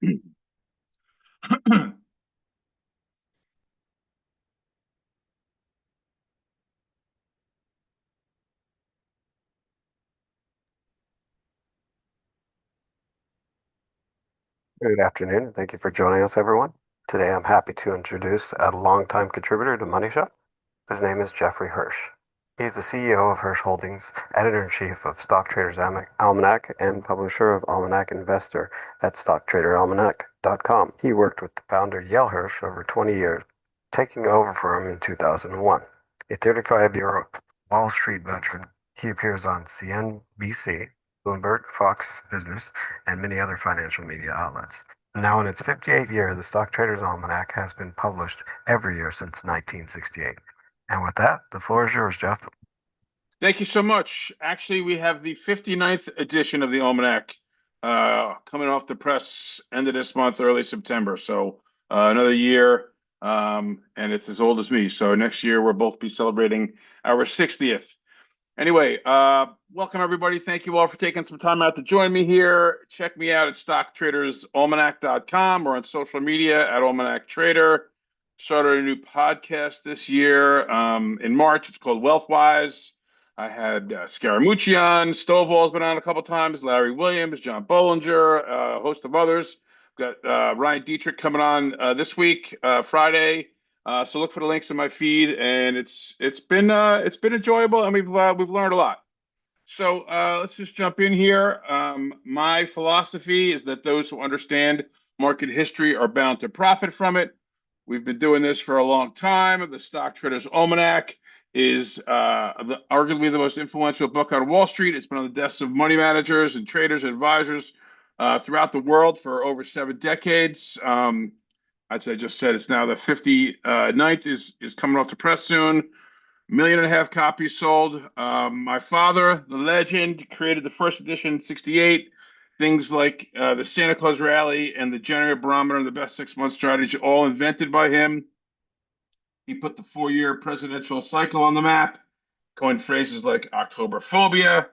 Good afternoon, and thank you for joining us, everyone. Today, I'm happy to introduce a longtime contributor to Money Shot. His name is Jeffrey Hirsch. He's the CEO of Hirsch Holdings, editor-in-chief of Stock Traders Almanac, and publisher of Almanac Investor at StockTraderAlmanac.com. He worked with the founder Yale Hirsch over 20 years, taking over for him in 2001. A 35-year Wall Street veteran, he appears on CNBC, Bloomberg, Fox Business, and many other financial media outlets. Now in its 58th year, the Stock Traders Almanac has been published every year since 1968. And with that, the floor is yours, Jeff. Thank you so much. Actually, we have the 59th edition of the Almanac coming off the press end of this month, early September. So another year, and it's as old as me. So next year, we'll both be celebrating our 60th. Anyway, welcome everybody. Thank you all for taking some time out to join me here. Check me out at StockTradersAlmanac.com or on social media at Almanac Trader. Started a new podcast this year in March. It's called Wealthwise. I had Scaramucci on, Stovall's been on a couple times, Larry Williams, John Bollinger, a host of others. Got Ryan Dietrich coming on this week, Friday. So look for the links in my feed, and it's been enjoyable, and we've learned a lot. So let's just jump in here. My philosophy is that those who understand market history are bound to profit from it. We've been doing this for a long time. The Stock Traders Almanac is arguably the most influential book on Wall Street. It's been on the desks of money managers and traders and advisors throughout the world for over 7 decades. As I just said, it's now the 59th is coming off the press soon. 1.5 million copies sold. My father, the legend, created the first edition in 68. Things like the Santa Claus Rally and the January Barometer and the best 6-month strategy, all invented by him. He put the 4-year presidential cycle on the map, coined phrases like Octoberphobia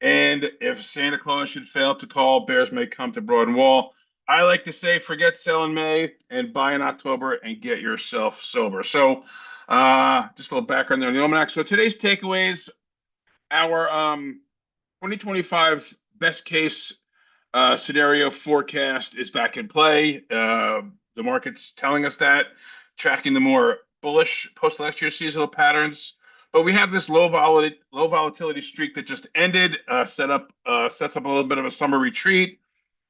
and if Santa Claus should fail to call, bears may come to Broad and Wall. I like to say, forget sell in May and buy in October and get yourself sober. So just a little background there on the Almanac. So today's takeaways, our 2025 best case scenario forecast is back in play. The market's telling us that, tracking the more bullish post-election seasonal patterns. But we have this low volatility streak that just ended, sets up a little bit of a summer retreat.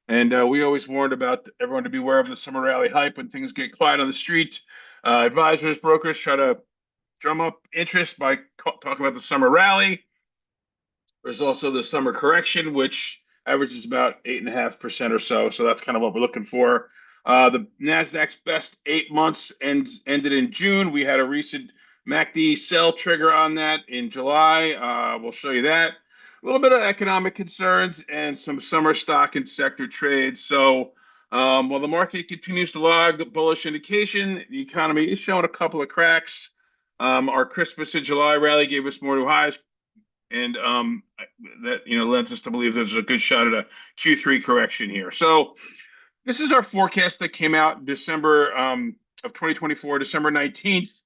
And we always warned about everyone to beware of the summer rally hype when things get quiet on the street. Advisors, brokers try to drum up interest by talking about the summer rally. There's also the summer correction, which averages about 8.5% or so. So that's kind of what we're looking for. The Nasdaq's best 8 months ended in June. We had a recent MACD sell trigger on that in July. We'll show you that. A little bit of economic concerns and some summer stock and sector trades. So while the market continues to log the bullish indication, the economy is showing a couple of cracks. Our Christmas in July rally gave us more new highs, and that lends us to believe there's a good shot at a Q3 correction here. So this is our forecast that came out in December of 2024, December 19th.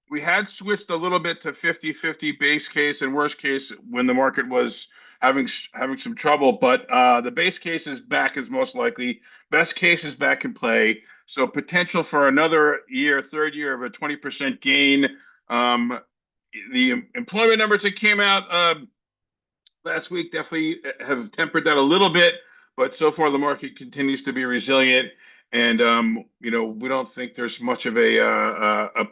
We had switched a little bit to 50-50 base case and worst case when the market was having some trouble, but the base case is back as most likely. Best case is back in play. So potential for another year, third year of a 20% gain. The employment numbers that came out last week definitely have tempered that a little bit, but so far the market continues to be resilient. And we don't think there's much of a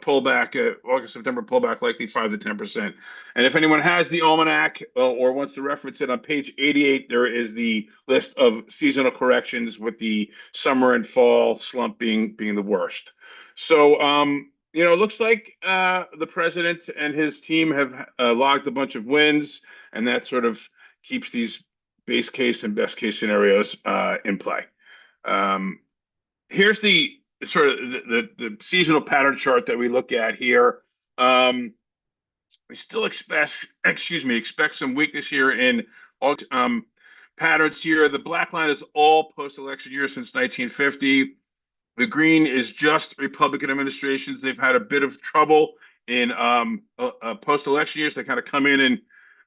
pullback, August September pullback, likely 5 to 10%. And if anyone has the Almanac or wants to reference it, on page 88 there is the list of seasonal corrections, with the summer and fall slump being the worst. So it looks like the president and his team have logged a bunch of wins, and that sort of keeps these base case and best case scenarios in play. Here's the sort of the seasonal pattern chart that we look at here. We still expect some weakness here in August. patterns here. The black line is all post-election years since 1950. The green is just Republican administrations. They've had a bit of trouble in post-election years. They kind of come in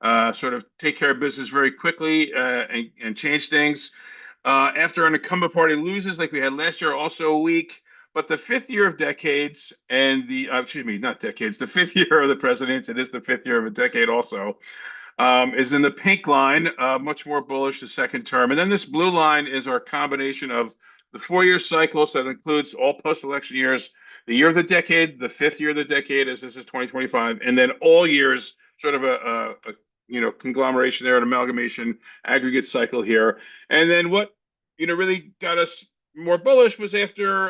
and sort of take care of business very quickly and change things. After an incumbent party loses, like we had last year, also a week. But the fifth year of decades and the excuse me, not decades, the fifth year of the president, it is the fifth year of a decade also, is in the pink line, much more bullish the second term. And then this blue line is our combination of the 4-year cycle, so that includes all post-election years, the year of the decade, the fifth year of the decade, as this is 2025, and then all years, sort of a conglomeration there, an amalgamation, aggregate cycle here. And then what really got us more bullish was after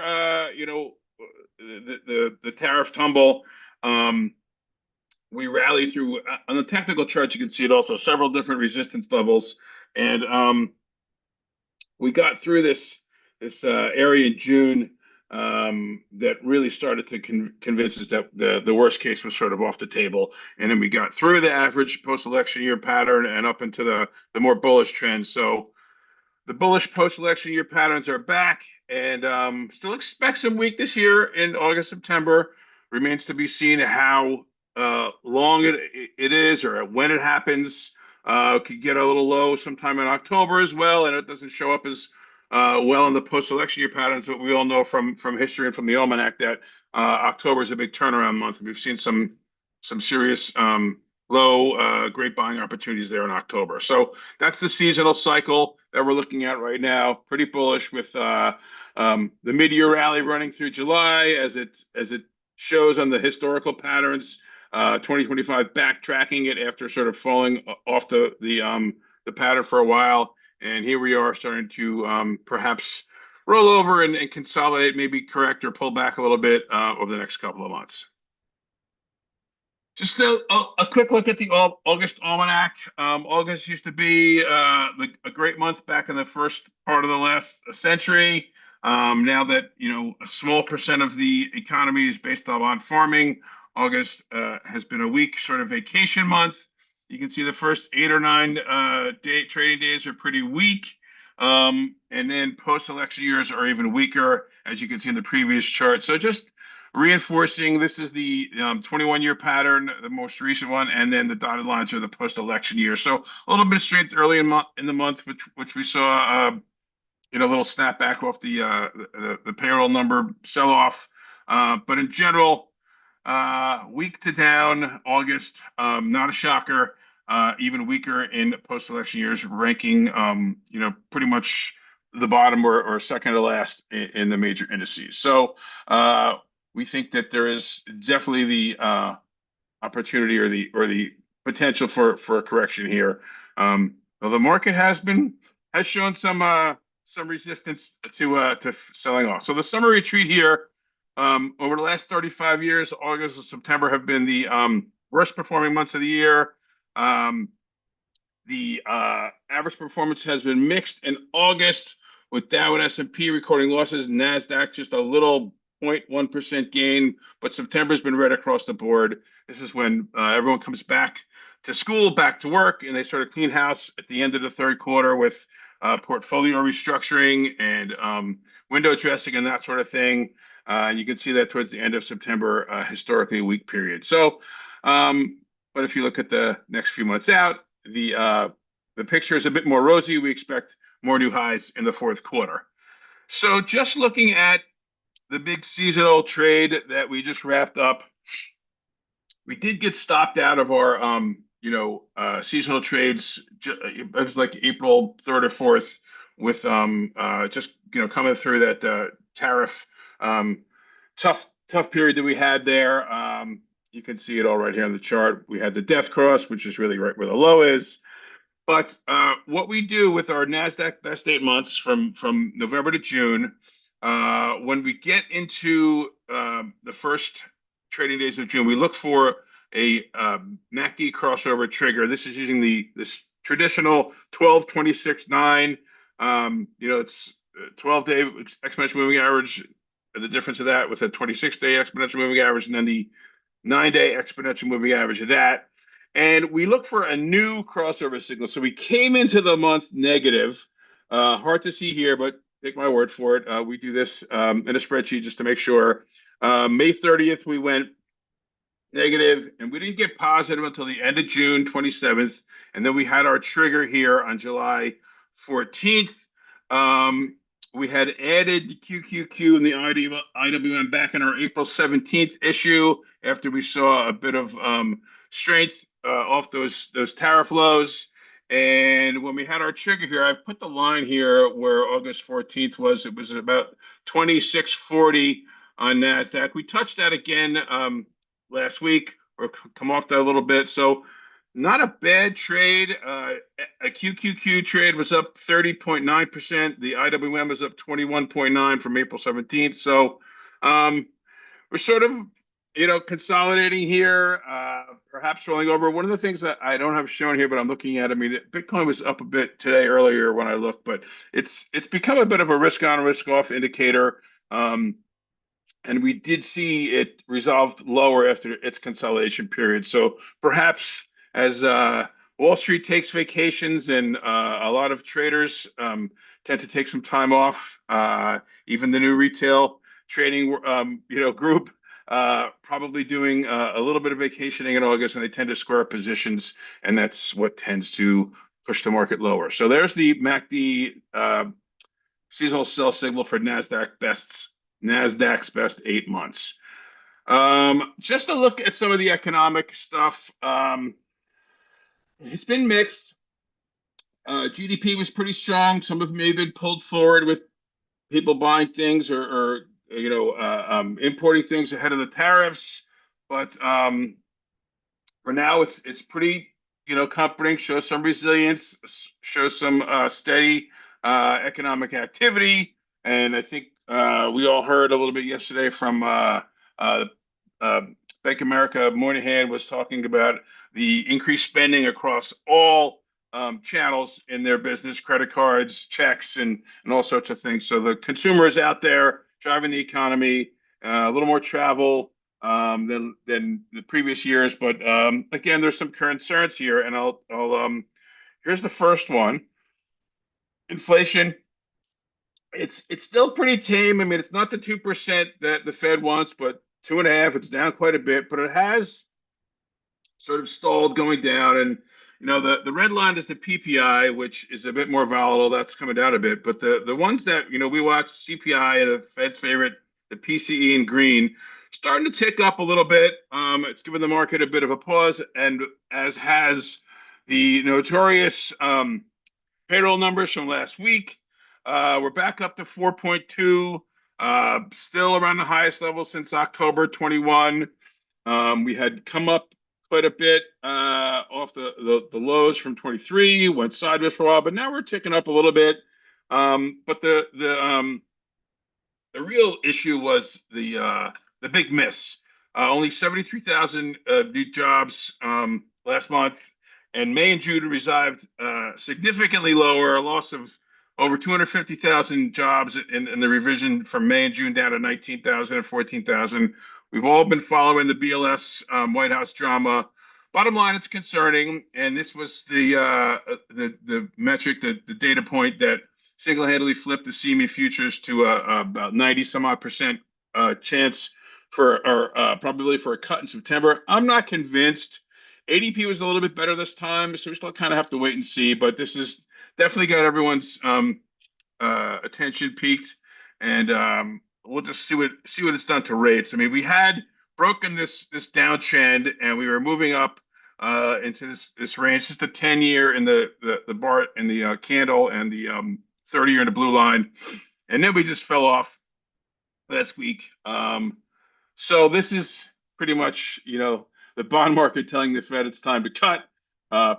the tariff tumble. We rally through on the technical chart. You can see it also several different resistance levels, and we got through this area in June that really started to convince us that the worst case was sort of off the table, and then we got through the average post-election year pattern and up into the more bullish trends. So the bullish post-election year patterns are back, and still expect some weakness here in August, September. Remains to be seen how long it is or when it happens. Could get a little low sometime in October as well, and it doesn't show up as well in the post-election year patterns. But we all know from history and from the Almanac that October is a big turnaround month. We've seen some serious low great buying opportunities there in October. So that's the seasonal cycle that we're looking at right now. Pretty bullish with the mid-year rally running through July as it shows on the historical patterns. 2025 backtracking it after sort of falling off the pattern for a while, and here we are starting to perhaps roll over and consolidate, maybe correct or pull back a little bit over the next couple of months. Just a quick look at the August Almanac. August used to be a great month back in the first part of the last century. Now that a small percent of the economy is based on farming, August has been a weak sort of vacation month. You can see the first 8 or 9 trading days are pretty weak. And then post-election years are even weaker, as you can see in the previous chart. So just reinforcing, this is the 21-year pattern, the most recent one, and then the dotted lines are the post-election years. So a little bit of strength early in the month, which we saw, a little snapback off the payroll number sell-off. But in general, weak to down August, not a shocker. Even weaker in post-election years, ranking pretty much the bottom or second to last in the major indices. So we think that there is definitely the opportunity or the potential for a correction here. Well, the market has shown some resistance to selling off. So the summer retreat here. Over the last 35 years, August and September have been the worst performing months of the year. The average performance has been mixed in August, with Dow and S&P recording losses, NASDAQ just a little 0.1% gain, but September's been right across the board. This is when everyone comes back to school, back to work, and they sort of clean house at the end of the third quarter with portfolio restructuring and window dressing and that sort of thing. You can see that towards the end of September, historically a weak period. So, but if you look at the next few months out, the picture is a bit more rosy. We expect more new highs in the fourth quarter. So just looking at the big seasonal trade that we just wrapped up, we did get stopped out of our seasonal trades. It was like April 3rd or 4th with just coming through that tariff tough period that we had there. You can see it all right here on the chart. We had the death cross, which is really right where the low is. But what we do with our NASDAQ best 8 months from November to June, when we get into the first trading days of June, we look for a MACD crossover trigger. This is using this traditional 12-26-9. It's 12-day exponential moving average. The difference of that with a 26-day exponential moving average, and then the 9-day exponential moving average of that. And we look for a new crossover signal. So we came into the month negative. Hard to see here, but take my word for it. We do this in a spreadsheet just to make sure. May 30th, we went negative, and we didn't get positive until the end of June 27th. And then we had our trigger here on July 14th. We had added the QQQ and the IWM back in our April 17th issue after we saw a bit of strength off those tariff lows. And when we had our trigger here, I've put the line here where August 14th was. It was about 2640 on NASDAQ. We touched that again last week, or come off that a little bit. So not a bad trade. A QQQ trade was up 30.9%. The IWM was up 21.9 from April 17th. So we're sort of, consolidating here, perhaps rolling over. One of the things that I don't have shown here, but I'm looking at, I mean, Bitcoin was up a bit today earlier when I looked, but it's become a bit of a risk on, risk off indicator. And we did see it resolved lower after its consolidation period. So perhaps as Wall Street takes vacations and a lot of traders tend to take some time off, even the new retail trading group probably doing a little bit of vacationing in August, and they tend to square up positions, and that's what tends to push the market lower. So there's the MACD seasonal sell signal for Nasdaq's best 8 months. Just to look at some of the economic stuff, it's been mixed. GDP was pretty strong. Some of it may have been pulled forward with people buying things or importing things ahead of the tariffs. But for now, it's pretty comforting. Shows some resilience, shows some steady economic activity, and I think we all heard a little bit yesterday from Bank of America. Moynihan was talking about the increased spending across all channels in their business, credit cards, checks, and all sorts of things. So the consumer is out there driving the economy, a little more travel than the previous years. But again, there's some concerns here, and I'll here's the first one. Inflation. It's still pretty tame. I mean, it's not the 2% that the Fed wants, but 2.5%. It's down quite a bit, but it has sort of stalled going down. And the red line is the PPI, which is a bit more volatile. That's coming down a bit. But the ones that we watch, CPI and the Fed's favorite, the PCE in green, starting to tick up a little bit. It's given the market a bit of a pause, and as has the notorious payroll numbers from last week. We're back up to 4.2, still around the highest level since October 21. We had come up quite a bit off the lows from 23, went sideways for a while, but now we're ticking up a little bit. But the real issue was the big miss. Only 73,000 new jobs last month, and May and June revived significantly lower, a loss of over 250,000 jobs in the revision from May and June down to 19,000 and 14,000. We've all been following the BLS White House drama. Bottom line, it's concerning, and this was the metric, the data point that single-handedly flipped the CME futures to about 90 some odd percent chance for or probability for a cut in September. I'm not convinced. ADP was a little bit better this time, so we still kind of have to wait and see. But this is definitely got everyone's attention peaked, and we'll just see what it's done to rates. I mean, we had broken this downtrend, and we were moving up into this range. Just a 10-year in the bar in the candle, and the 30-year in the blue line, and then we just fell off last week. So this is pretty much the bond market telling the Fed it's time to cut.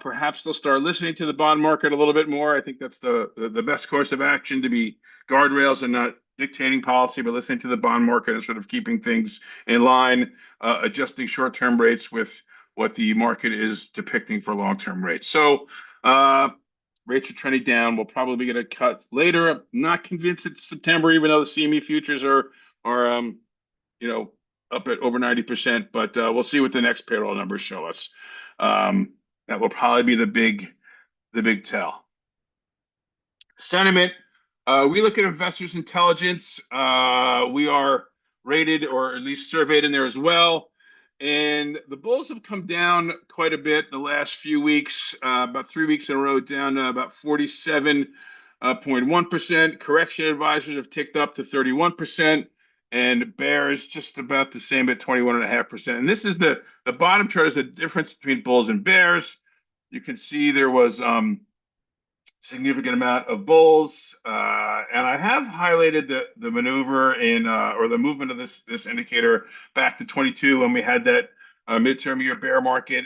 Perhaps they'll start listening to the bond market a little bit more. I think that's the best course of action, to be guardrails and not dictating policy, but listening to the bond market and sort of keeping things in line, adjusting short-term rates with what the market is depicting for long-term rates. So rates are trending down. We'll probably get a cut later. I'm not convinced it's September, even though the CME futures are up at over 90%, but we'll see what the next payroll numbers show us. That will probably be the big tell. Sentiment. We look at investors' intelligence. We are rated or at least surveyed in there as well. And the bulls have come down quite a bit the last few weeks, about 3 weeks in a row, down to about 47.1%. Correction advisors have ticked up to 31%, and bears just about the same at 21.5%. And this is the bottom chart is the difference between bulls and bears. You can see there was significant amount of bulls, and I have highlighted the maneuver in or the movement of this indicator back to 22 when we had that midterm year bear market.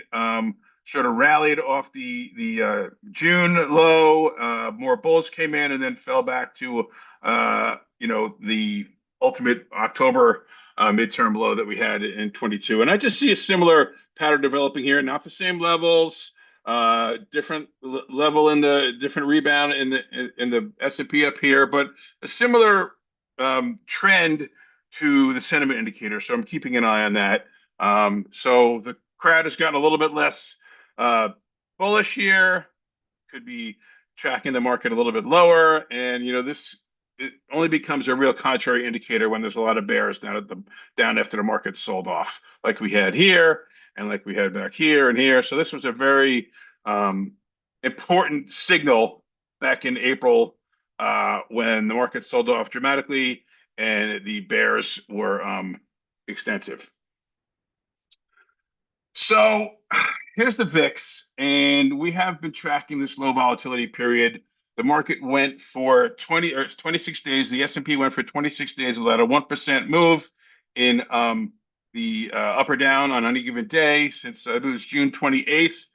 Sort of rallied off the June low. More bulls came in and then fell back to the ultimate October midterm low that we had in 22. And I just see a similar pattern developing here, not the same levels. Different level in the different rebound in the S&P up here, but a similar trend to the sentiment indicator. So I'm keeping an eye on that. So the crowd has gotten a little bit less bullish here. Could be tracking the market a little bit lower, and this it only becomes a real contrary indicator when there's a lot of bears down after the market sold off, like we had here and like we had back here and here. So this was a very important signal back in April when the market sold off dramatically and the bears were extensive. So here's the VIX, and we have been tracking this low volatility period. The market went for 26 days. The S&P went for 26 days without a 1% move in the up or down on any given day since it was June 28th.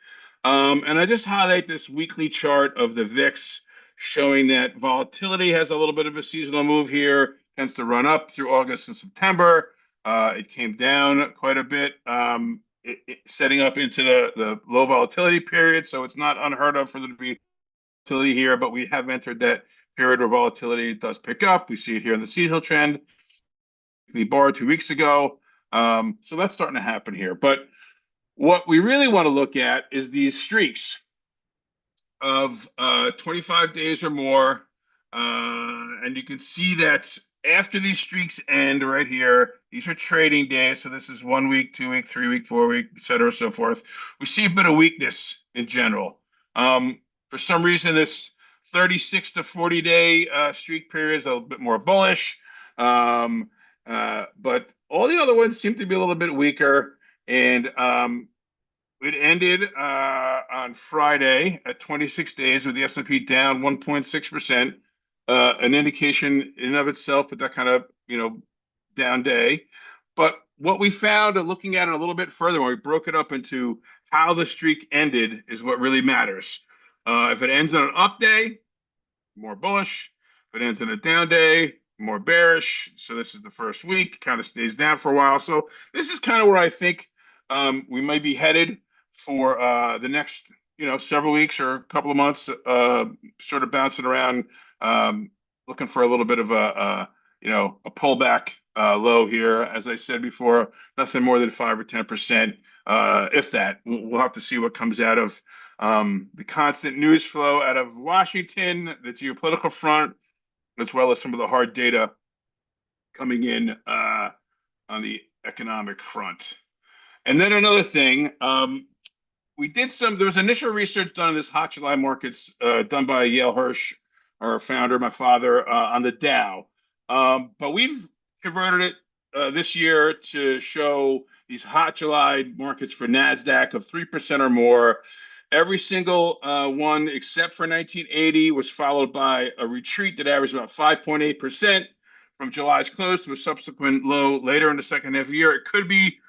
And I just highlight this weekly chart of the VIX showing that volatility has a little bit of a seasonal move here, tends to run up through August and September. It came down quite a bit, setting up into the low volatility period. So it's not unheard of for there to be volatility here, but we have entered that period where volatility does pick up. We see it here in the seasonal trend. The bar 2 weeks ago. So that's starting to happen here. But what we really want to look at is these streaks of 25 days or more. And you can see that after these streaks end right here, these are trading days. So this is 1 week, 2 week, 3 week, 4 week, et cetera, so forth. We see a bit of weakness in general. For some reason, this 36 to 40 day streak period is a little bit more bullish. But all the other ones seem to be a little bit weaker. And it ended on Friday at 26 days with the S&P down 1.6%, an indication in and of itself that kind of, down day. But what we found, looking at it a little bit further, when we broke it up into how the streak ended, is what really matters. If it ends on an up day, more bullish. If it ends on a down day, more bearish. So this is the first week, kind of stays down for a while. So this is kind of where I think we might be headed for the next, several weeks or a couple of months, sort of bouncing around, looking for a little bit of a pullback low here. As I said before, nothing more than 5 or 10%, if that. We'll have to see what comes out of the constant news flow out of Washington, the geopolitical front, as well as some of the hard data coming in on the economic front. And then another thing, there was initial research done in this hot July markets done by Yale Hirsch, our founder, my father, on the Dow. But we've converted it this year to show these hot July markets for NASDAQ of 3% or more. Every single one except for 1980 was followed by a retreat that averaged about 5.8% from July's close to a subsequent low later in the second half of the year. It could be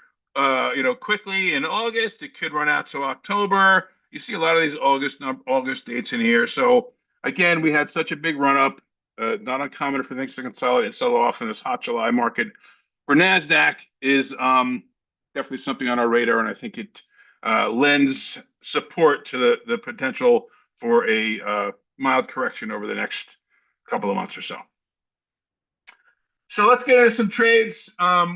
quickly in August. It could run out to October. You see a lot of these August dates in here. So again, we had such a big run up. Not uncommon for things to consolidate and sell off in this hot July market. For NASDAQ is definitely something on our radar, and I think it lends support to the potential for a mild correction over the next couple of months or so. So let's get into some trades.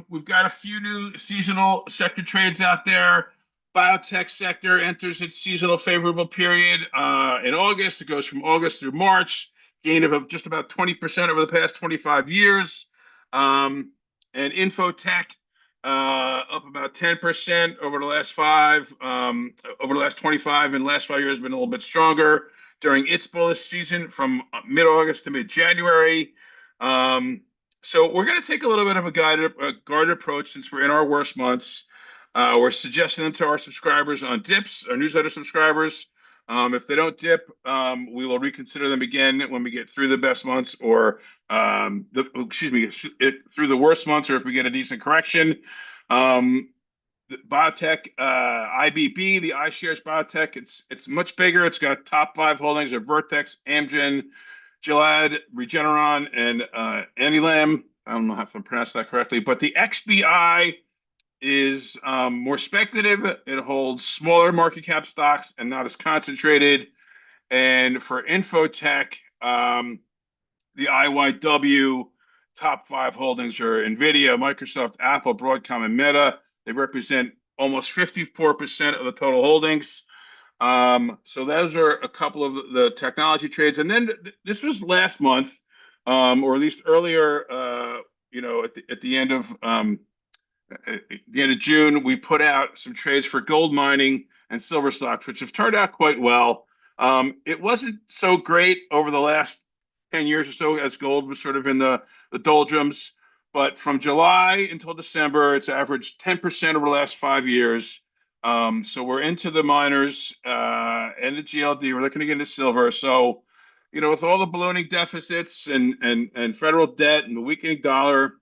We've got a few new seasonal sector trades out there. Biotech sector enters its seasonal favorable period in August. It goes from August through March, gain of just about 20% over the past 25 years. And infotech up about 10% over the last over the last 25, and last 5 years has been a little bit stronger during its bullish season from mid-August to mid-January. So we're going to take a little bit of a guarded approach since we're in our worst months. We're suggesting them to our subscribers on dips, our newsletter subscribers. If they don't dip, we will reconsider them again when we get through the best months, or through the worst months, or if we get a decent correction. The biotech, IBB, the iShares Biotech, it's much bigger. It's got top 5 holdings of Vertex, Amgen, Gilead, Regeneron, and Anilam. I don't know if I'm pronouncing that correctly, but the XBI is more speculative. It holds smaller market cap stocks and not as concentrated. And for infotech, the IYW top 5 holdings are NVIDIA, Microsoft, Apple, Broadcom, and Meta. They represent almost 54% of the total holdings. So those are a couple of the technology trades. And then this was last month, or at least earlier, at the end of June, we put out some trades for gold mining and silver stocks, which have turned out quite well. It wasn't so great over the last 10 years or so, as gold was sort of in the doldrums. But from July until December, it's averaged 10% over the last 5 years. So we're into the miners and the GLD. We're looking to get into silver. So, with all the ballooning deficits and federal debt and the weakening dollar,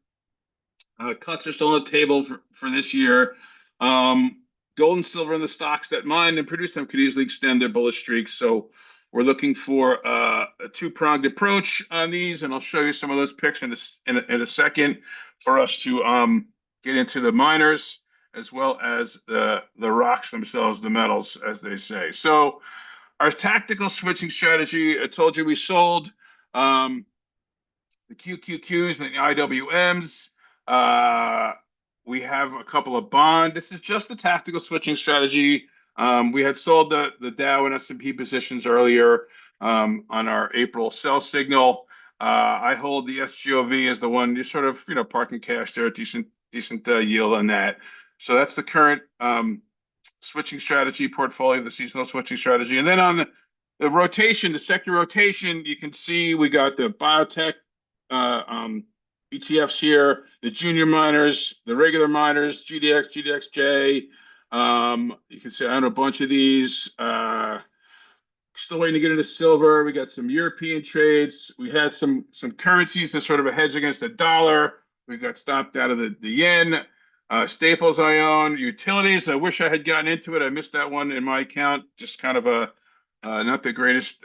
cuts are still on the table for this year. Gold and silver and the stocks that mine and produce them could easily extend their bullish streaks. So we're looking for a two-pronged approach on these, and I'll show you some of those picks in a second for us to get into the miners as well as the rocks themselves, the metals, as they say. So our tactical switching strategy, I told you we sold the QQQs and the IWMs. We have a couple of bond. This is just a tactical switching strategy. We had sold the Dow and S&P positions earlier on our April sell signal. I hold the SGOV as the one you sort of parking cash there, decent yield on that. So that's the current switching strategy portfolio, the seasonal switching strategy. And then on the rotation, the sector rotation, you can see we got the biotech ETFs here, the junior miners, the regular miners, GDX, GDXJ. You can see I own a bunch of these. Still waiting to get into silver. We got some European trades. We had some currencies that sort of a hedge against the dollar. We got stopped out of the yen. Staples I own. Utilities, I wish I had gotten into it. I missed that one in my account. Just kind of not the greatest,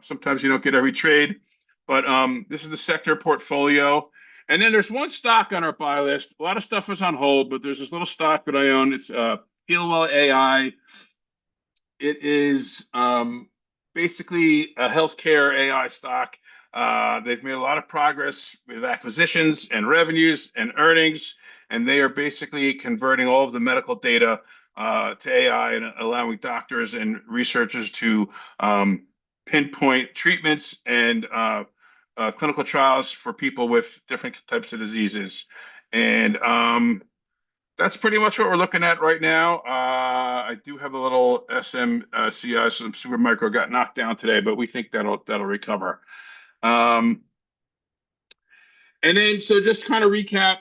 sometimes you don't get every trade. But this is the sector portfolio. And then there's one stock on our buy list. A lot of stuff is on hold, but there's this little stock that I own. It's Healwell AI. It is basically a healthcare AI stock. They've made a lot of progress with acquisitions and revenues and earnings, and they are basically converting all of the medical data to AI and allowing doctors and researchers to pinpoint treatments and clinical trials for people with different types of diseases. And that's pretty much what we're looking at right now. I do have a little SMCI, some super micro got knocked down today, but we think that'll recover. And then, so just kind of recap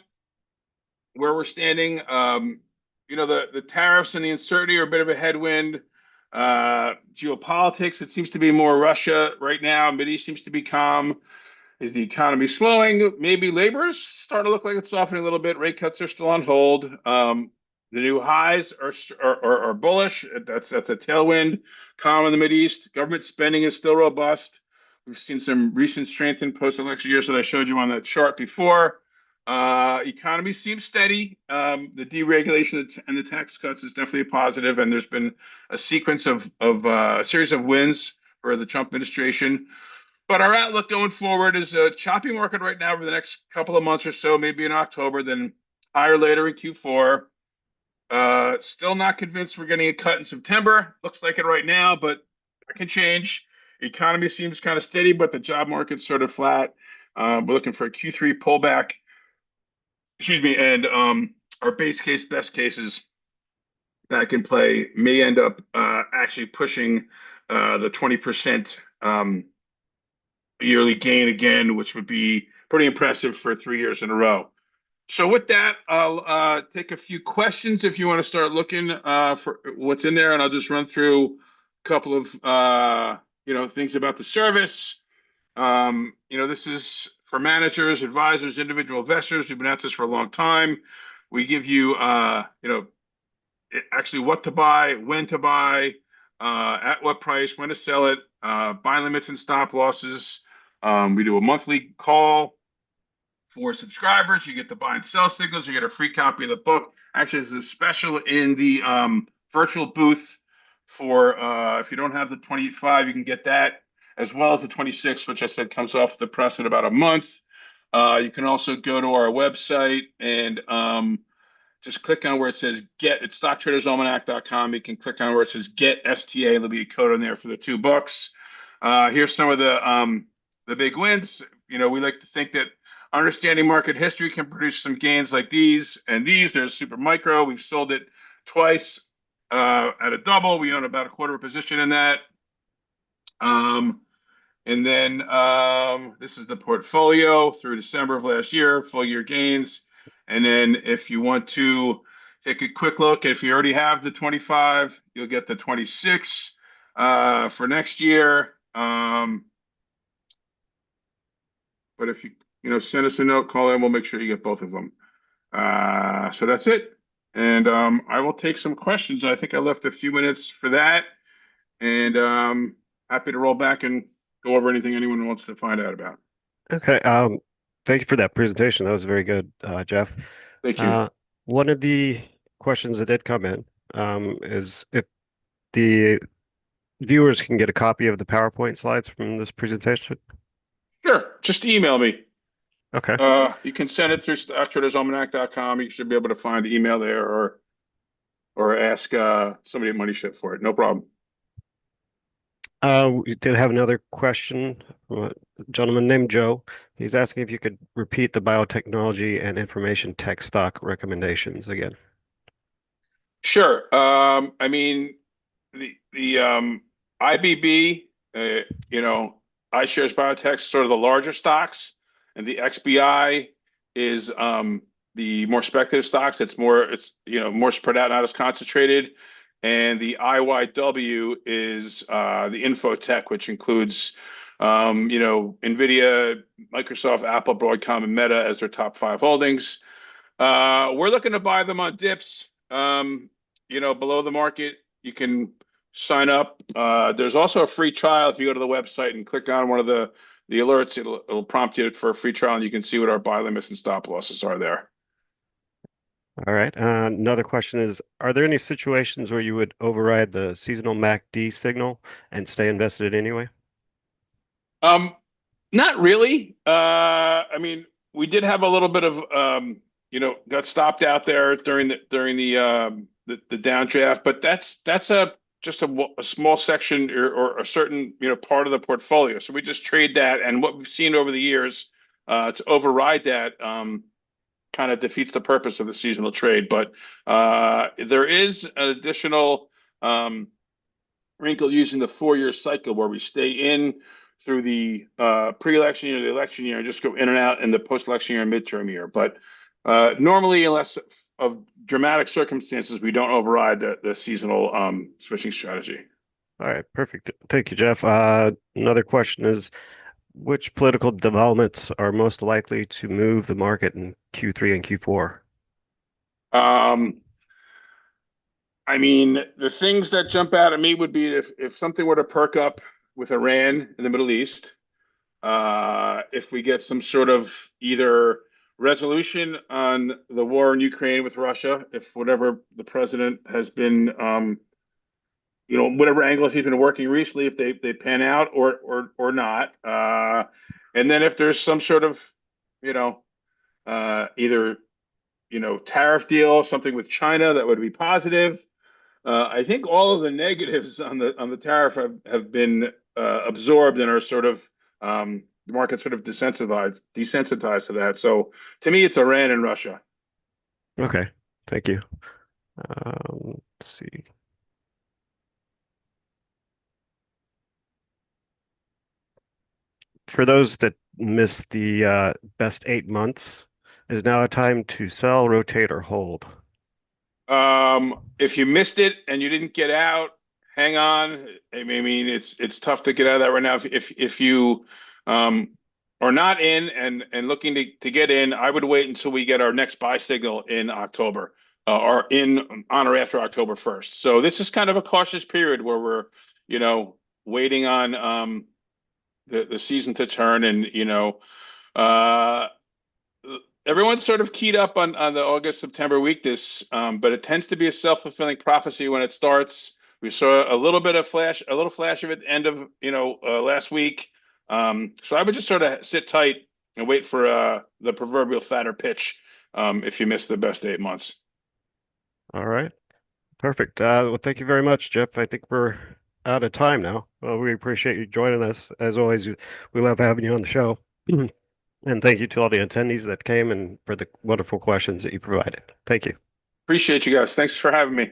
where we're standing. The tariffs and the uncertainty are a bit of a headwind. Geopolitics, it seems to be more Russia right now. Mideast seems to be calm. Is the economy slowing? Maybe labor's starting to look like it's softening a little bit. Rate cuts are still on hold. The new highs are bullish. That's a tailwind. Calm in the Mideast. Government spending is still robust. We've seen some recent strength in post-election years that I showed you on that chart before. Economy seems steady. The deregulation and the tax cuts is definitely a positive, and there's been a sequence of a series of wins for the Trump administration. But our outlook going forward is a choppy market right now for the next couple of months or so, maybe in October, then higher later in Q4. Still not convinced we're getting a cut in September. Looks like it right now, but that can change. Economy seems kind of steady, but the job market's sort of flat. We're looking for a Q3 pullback. Excuse me, and our base case, best cases back in play may end up actually pushing the 20% yearly gain again, which would be pretty impressive for 3 years in a row. So with that, I'll take a few questions if you want to start looking for what's in there, and I'll just run through a couple of things about the service. This is for managers, advisors, individual investors. We've been at this for a long time. We give you actually what to buy, when to buy, at what price, when to sell it, buy limits and stop losses. We do a monthly call for subscribers. You get the buy and sell signals. You get a free copy of the book. Actually, there's a special in the virtual booth for if you don't have the 25, you can get that as well as the 26, which I said comes off the press in about a month. You can also go to our website and just click on where it says get. It's stocktradersalmanac.com. You can click on where it says get STA. There'll be a code in there for the $2. Here's some of the big wins. We like to think that understanding market history can produce some gains like these and these. There's Super Micro. We've sold it twice at a double. We own about a quarter of a position in that. And then this is the portfolio through December of last year, full year gains. And then if you want to take a quick look, if you already have the 25, you'll get the 26 for next year. But if you send us a note, call in, we'll make sure you get both of them. So that's it. And I will take some questions. I think I left a few minutes for that. And happy to roll back and go over anything anyone wants to find out about. Okay. Thank you for that presentation. That was very good, Jeff. Thank you. One of the questions that did come in is if the viewers can get a copy of the PowerPoint slides from this presentation. Sure. Just email me. Okay. You can send it through stocktradersalmanac.com. You should be able to find the email there or ask somebody at Money Ship for it. No problem. We did have another question from a gentleman named Joe. He's asking if you could repeat the biotechnology and information tech stock recommendations again. Sure. I mean, the IBB, iShares Biotech, sort of the larger stocks, and the XBI is the more speculative stocks. It's more spread out, not as concentrated. And the IYW is the infotech, which includes NVIDIA, Microsoft, Apple, Broadcom, and Meta as their top 5 holdings. We're looking to buy them on dips. Below the market, you can sign up. There's also a free trial. If you go to the website and click on one of the alerts, it'll prompt you for a free trial, and you can see what our buy limits and stop losses are there. All right. Another question is, are there any situations where you would override the seasonal MACD signal and stay invested anyway? Not really. I mean, we did have a little bit of got stopped out there during the downdraft, but that's just a small section or a certain part of the portfolio. So we just trade that, and what we've seen over the years to override that kind of defeats the purpose of the seasonal trade. But there is an additional wrinkle using the 4-year cycle where we stay in through the pre-election year, the election year, and just go in and out in the post-election year and midterm year. But normally, unless of dramatic circumstances, we don't override the seasonal switching strategy. All right, perfect. Thank you, Jeff. Another question is, which political developments are most likely to move the market in Q3 and Q4? I mean, the things that jump out at me would be if something were to perk up with Iran in the Middle East, if we get some sort of either resolution on the war in Ukraine with Russia, if whatever the president has been, whatever angles he's been working recently, if they pan out or not, and then if there's some sort of, either tariff deal, something with China that would be positive. I think all of the negatives on the tariff have been absorbed and are sort of the market sort of desensitized to that. So to me, it's Iran and Russia. Okay, thank you. Let's see. For those that missed the best 8 months, is now a time to sell, rotate, or hold. If you missed it and you didn't get out, hang on. I mean, it's tough to get out of that right now. If you um, are not in and looking to get in, I would wait until we get our next buy signal in October, or in on or after October 1st. So this is kind of a cautious period where we're, waiting on the season to turn, and uh everyone's sort of keyed up on the August September weakness, but it tends to be a self-fulfilling prophecy when it starts. We saw a little flash of it end of last week. So I would just sort of sit tight and wait for the proverbial fatter pitch, if you miss the best 8 months. All right, perfect. Well, thank you very much, Jeff. I think we're out of time now. Well, we appreciate you joining us. As always, we love having you on the show. And thank you to all the attendees that came and for the wonderful questions that you provided. Thank you. Appreciate you guys. Thanks for having me.